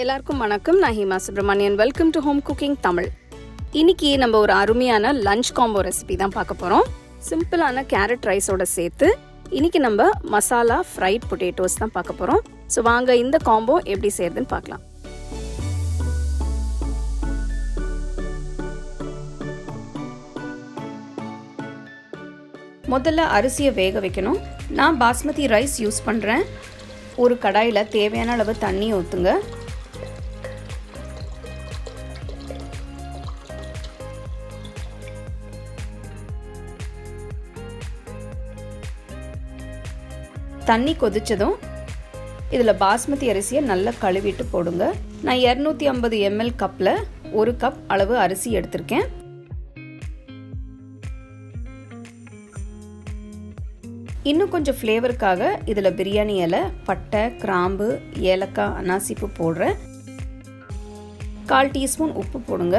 எல்லாருக்கும் வணக்கம். நான் Hima Subramanian. Welcome to home cooking Tamil. இன்னைக்கு நம்ம ஒரு அருமையான லஞ்ச் காம்போ ரெசிபி தான் பார்க்க போகிறோம். சிம்பிளான கேரட் ரைஸோட சேர்த்து இன்னைக்கு நம்ம மசாலா ஃப்ரைட் பொட்டேட்டோஸ் தான் பார்க்க போகிறோம். ஸோ வாங்க இந்த காம்போ எப்படி செய்யறதுன்னு பார்க்கலாம். முதல்ல அரிசியை வேக வைக்கணும். நான் பாஸ்மதி ரைஸ் யூஸ் பண்ணுறேன். ஒரு கடாயில் தேவையான அளவு தண்ணி ஊற்றுங்க. தண்ணி கொதிச்சதும் இதில் பாஸ்மதி அரிசியை நல்லா கழுவிட்டு போடுங்க. நான் 250 ml கப்பில் 1 கப் அளவு அரிசி எடுத்திருக்கேன். இன்னும் கொஞ்சம் ஃப்ளேவருக்காக இதில் பிரியாணி இலை, பட்டை, கிராம்பு, ஏலக்காய், அன்னாசிப்பூ போடுறேன். 1/4 டீஸ்பூன் உப்பு போடுங்க.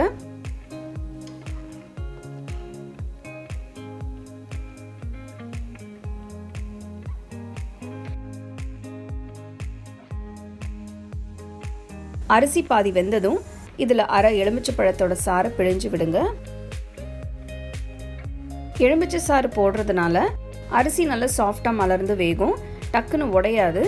அரிசி பாதி வெந்ததும் இதில் அரை எலுமிச்சை பழத்தோட சாறை பிழிஞ்சு விடுங்க. எலுமிச்சை சாறு போடுறதுனால அரிசி நல்லா சாஃப்டாக மலர்ந்து வேகும், டக்குன்னு உடையாது.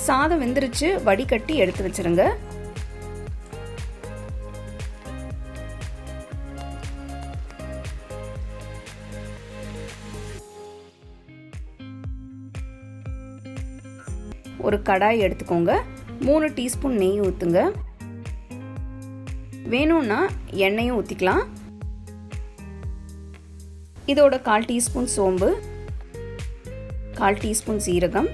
சாதம் வெந்துருச்சு, வடிகட்டி எடுத்து வச்சிருங்க. ஒரு கடாய் எடுத்துக்கோங்க. 3 டீஸ்பூன் நெய் ஊற்றுங்க. வேணும்னா எண்ணெயும் ஊற்றிக்கலாம். இதோட 1/4 டீஸ்பூன் சோம்பு, 1/4 டீஸ்பூன் சீரகம்,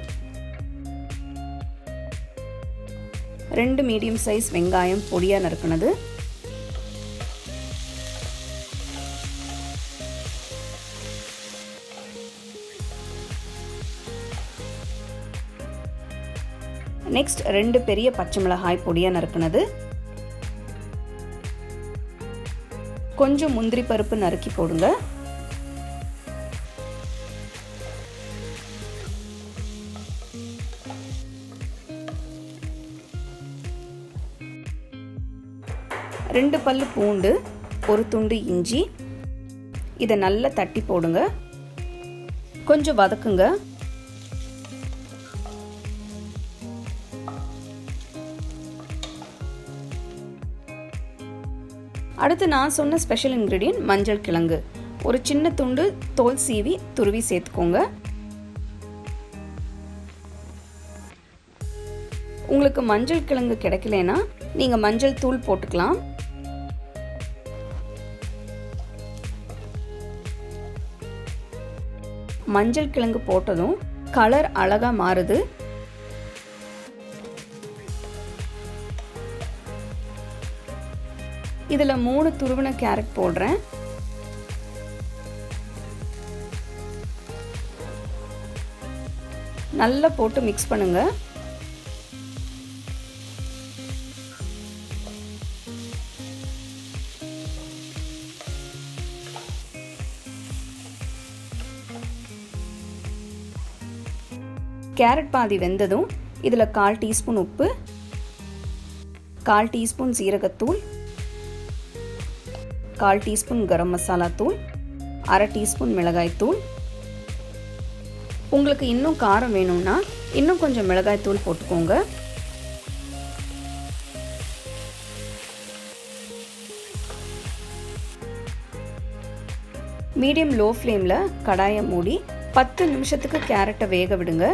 2 மீடியம் சைஸ் வெங்காயம் பொடியாக நறுக்குனது, நெக்ஸ்ட் 2 பெரிய பச்சை மிளகாய் பொடியாக நறுக்குனது, கொஞ்சம் முந்திரி பருப்பு நறுக்கி போடுங்க. ரெண்டு பல்லு பூண்டு, ஒரு துண்டு இஞ்சி, இதை நல்லா தட்டி போடுங்க. கொஞ்சம் வதக்குங்க. அடுத்து நான் சொன்ன ஸ்பெஷல் இன்க்ரீடியன்ட் மஞ்சள் கிழங்கு. ஒரு சின்ன துண்டு தோல் சீவி துருவி சேர்த்துக்கோங்க. உங்களுக்கு மஞ்சள் கிழங்கு கிடைக்கலனா நீங்க மஞ்சள் தூள் போட்டுக்கலாம். மஞ்சள் கிழங்கு போட்டதும் கலர் அழகா மாறுது. இதில் 3 துருவின கேரட் போடுறேன். நல்லா போட்டு மிக்ஸ் பண்ணுங்க. கேரட் பாதி வெந்ததும் இதில் 1/4 டீஸ்பூன் உப்பு, 1/4 டீஸ்பூன் சீரகத்தூள், 1/4 டீஸ்பூன் கரம் மசாலா தூள், 1/2 டீஸ்பூன் மிளகாய் தூள். உங்களுக்கு இன்னும் காரம் வேணும்னா இன்னும் கொஞ்சம் மிளகாய் தூள் போட்டுக்கோங்க. மீடியம் லோ ஃப்ளேமில் கடாயை மூடி 10 நிமிஷத்துக்கு கேரட்டை வேக விடுங்க.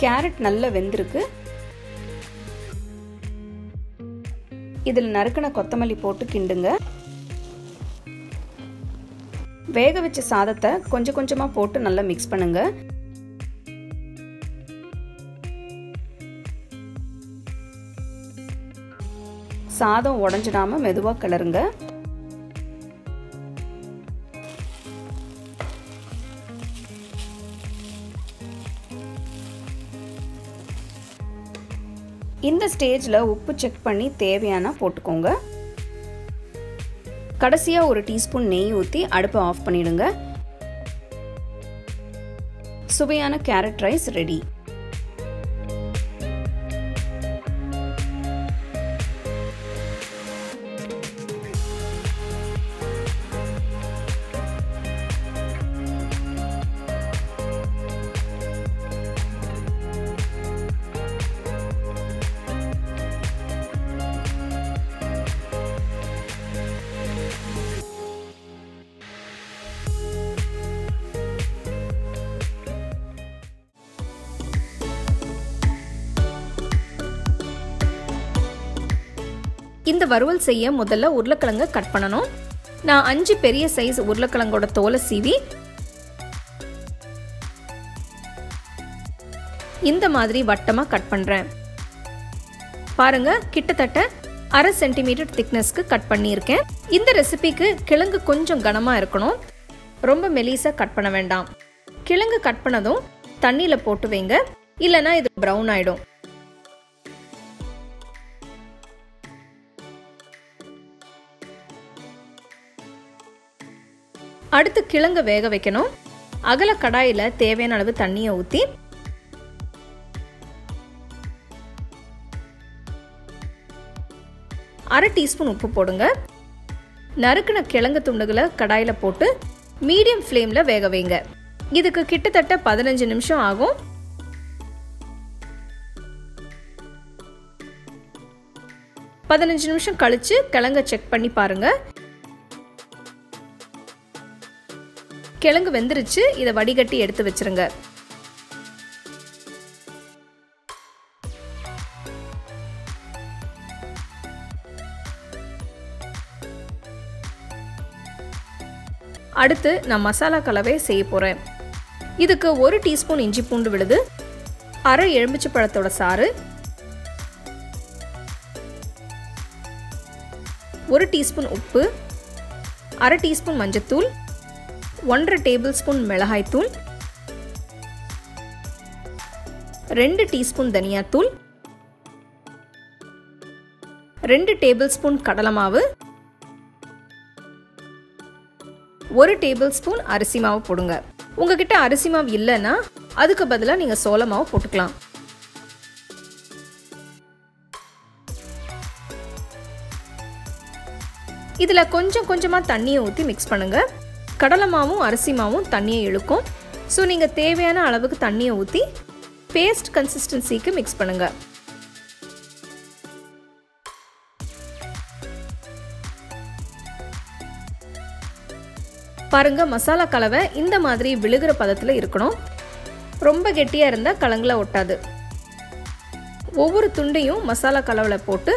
கேரட் நல்லா வெந்திருக்கு. இதில் நறுக்கின கொத்தமல்லி போட்டு கிண்டுங்க. வேக வச்ச சாதத்தை கொஞ்சம் கொஞ்சமாக போட்டு நல்லா மிக்ஸ் பண்ணுங்க. சாதம் உடைஞ்சிடாம மெதுவாக கிளறுங்க. இந்த ஸ்டேஜில் உப்பு செக் பண்ணி தேவையான போட்டுக்கோங்க. கடைசியாக ஒரு டீஸ்பூன் நெய் ஊற்றி அடுப்பை ஆஃப் பண்ணிடுங்க. சுவையான கேரட் ரைஸ் ரெடி. இந்த வறுவல் செய்ய முதல்ல உருளைக்கிழங்கு கட் பண்ணணும். நான் 5 பெரிய சைஸ் உருளைக்கிழங்கோட தோலை சீவி இந்த மாதிரி வட்டமா கட் பண்றேன். பாருங்க, கிட்டத்தட்ட 1/2 சென்டிமீட்டர் திக்னஸ்க்கு கட் பண்ணியிருக்கேன். இந்த ரெசிபிக்கு கிழங்கு கொஞ்சம் கனமா இருக்கணும், ரொம்ப மெலிசா கட் பண்ண வேண்டாம். கிழங்கு கட் பண்ணதும் தண்ணியில போட்டு வைங்க, இல்லைன்னா இது ப்ரௌன் ஆயிடும். அடுத்து கிழங்கு வேக வைக்கணும். அகல கடாயில தேவையான அளவு தண்ணியை ஊற்றி அரை டீஸ்பூன் உப்பு போடுங்க. நறுக்கின கிழங்கு துண்டுகளை கடாயில போட்டு மீடியம் ஃப்ளேம்ல வேக வைங்க. இதுக்கு கிட்டத்தட்ட 15 நிமிஷம் ஆகும். நிமிஷம் கழிச்சு கிழங்க செக் பண்ணி பாருங்க. கிழங்கு வெந்துருச்சு. இதை வடிகட்டி எடுத்து வச்சிருங்க. அடுத்து நான் மசாலா கலவை செய்ய போறேன். இதுக்கு 1 டீஸ்பூன் இஞ்சி பூண்டு விழுது, அரை எலுமிச்சை பழத்தோட சாறு, 1 டீஸ்பூன் உப்பு, அரை டீஸ்பூன் மஞ்சத்தூள், 1/2 டேபிள் ஸ்பூன் மிளகாய்த்தூள், 2 டீஸ்பூன் தனியாத்தூள், 2 டேபிள் ஸ்பூன் கடலை மாவு, 1 டேபிள் ஸ்பூன் அரிசி மாவு போடுங்க. உங்ககிட்ட அரிசி மாவு இல்லைன்னா அதுக்கு பதிலாக நீங்க சோள மாவு போட்டுக்கலாம். இதுல கொஞ்சம் கொஞ்சமா தண்ணியை ஊற்றி மிக்ஸ் பண்ணுங்க. கடலை மாவும் அரிசி மாவும் தண்ணியை இழுக்கும். ஸோ நீங்க தேவையான அளவுக்கு தண்ணியை ஊற்றி பேஸ்ட் கன்சிஸ்டன்சிக்கு மிக்ஸ் பண்ணுங்க. பாருங்க, மசாலா கலவை இந்த மாதிரி விழுகிற பதத்தில் இருக்கணும். ரொம்ப கெட்டியா இருந்தா கலங்கல ஒட்டாது. ஒவ்வொரு துண்டையும் மசாலா கலவையில போட்டு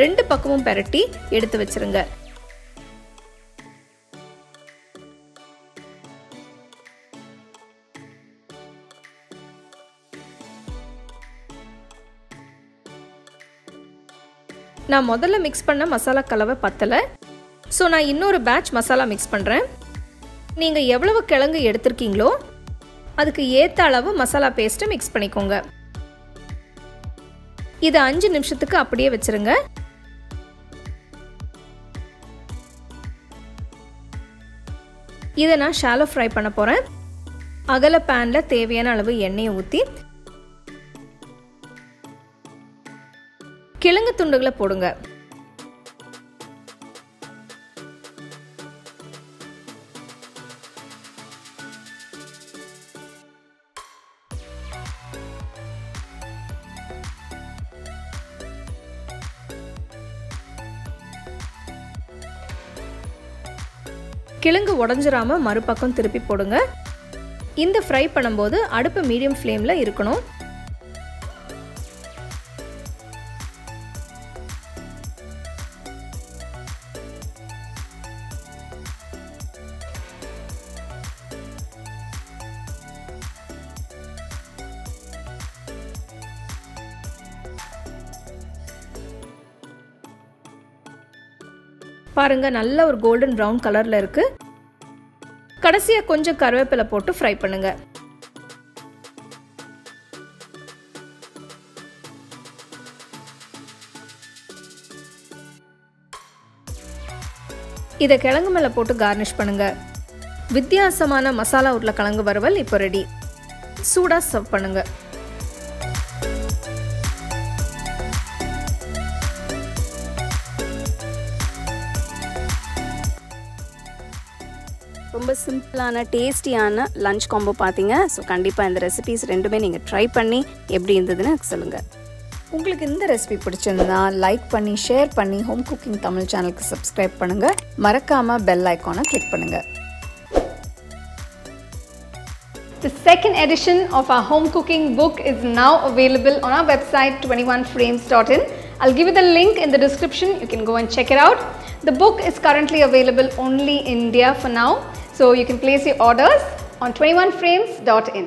2 பக்கமும் பெரட்டி எடுத்து வச்சிருங்க. நான் முதல்ல மிக்ஸ் பண்ண மசாலா கலவை பத்தல. ஸோ நான் இன்னொரு பேட்ச் மசாலா மிக்ஸ் பண்ணுறேன். நீங்கள் எவ்வளவு கிழங்கு எடுத்திருக்கீங்களோ அதுக்கு ஏற்ற அளவு மசாலா பேஸ்ட்டை மிக்ஸ் பண்ணிக்கோங்க. இதை 5 நிமிஷத்துக்கு அப்படியே வச்சிருங்க. இதை நான் ஷாலோ ஃப்ரை பண்ண போகிறேன். அகல பேனில் தேவையான அளவு எண்ணெயை ஊற்றி கிழங்கு துண்டுகளை போடுங்க. கிழங்கு உடைஞ்சிராம மறுபக்கம் திருப்பி போடுங்க. இந்த ஃப்ரை பண்ணும்போது அடுப்பு மீடியம் ஃப்ளேம்ல இருக்கணும். பாருங்க, நல்ல ஒரு கோல்டன் பிரவுன் கலர்ல இருக்கு. கடைசியா கொஞ்சம் கருவேப்பிலை போட்டு ஃப்ரை பண்ணுங்க. இதை கிழங்கு மேலே போட்டு கார்னிஷ் பண்ணுங்கள். வித்தியாசமான மசாலா உருளைக்கிழங்கு வறுவல் இப்போ ரெடி. சூடாக சர்வ் பண்ணுங்கள். ரொம்ப சிம்பிளான டேஸ்டியான லஞ்ச் காம்போ பார்த்தீங்க. ஸோ கண்டிப்பாக இந்த ரெசிபீஸ் ரெண்டுமே நீங்கள் ட்ரை பண்ணி எப்படி இருந்ததுன்னு எனக்கு சொல்லுங்கள். உங்களுக்கு இந்த ரெசிபி பிடிச்சிருந்தா லைக் பண்ணி ஷேர் பண்ணி ஹோம் குக்கிங் தமிழ் சேனலுக்கு சப்ஸ்கிரைப் பண்ணுங்கள். மறக்காமல் பெல் ஐக்கானை கிளிக் பண்ணுங்கள். The second edition of our home cooking book is now available on our website 21frames.in. I'll give you the link in the description. You can go and check it out. The book is currently available only in India for now. So you can place your orders on 21frames.in.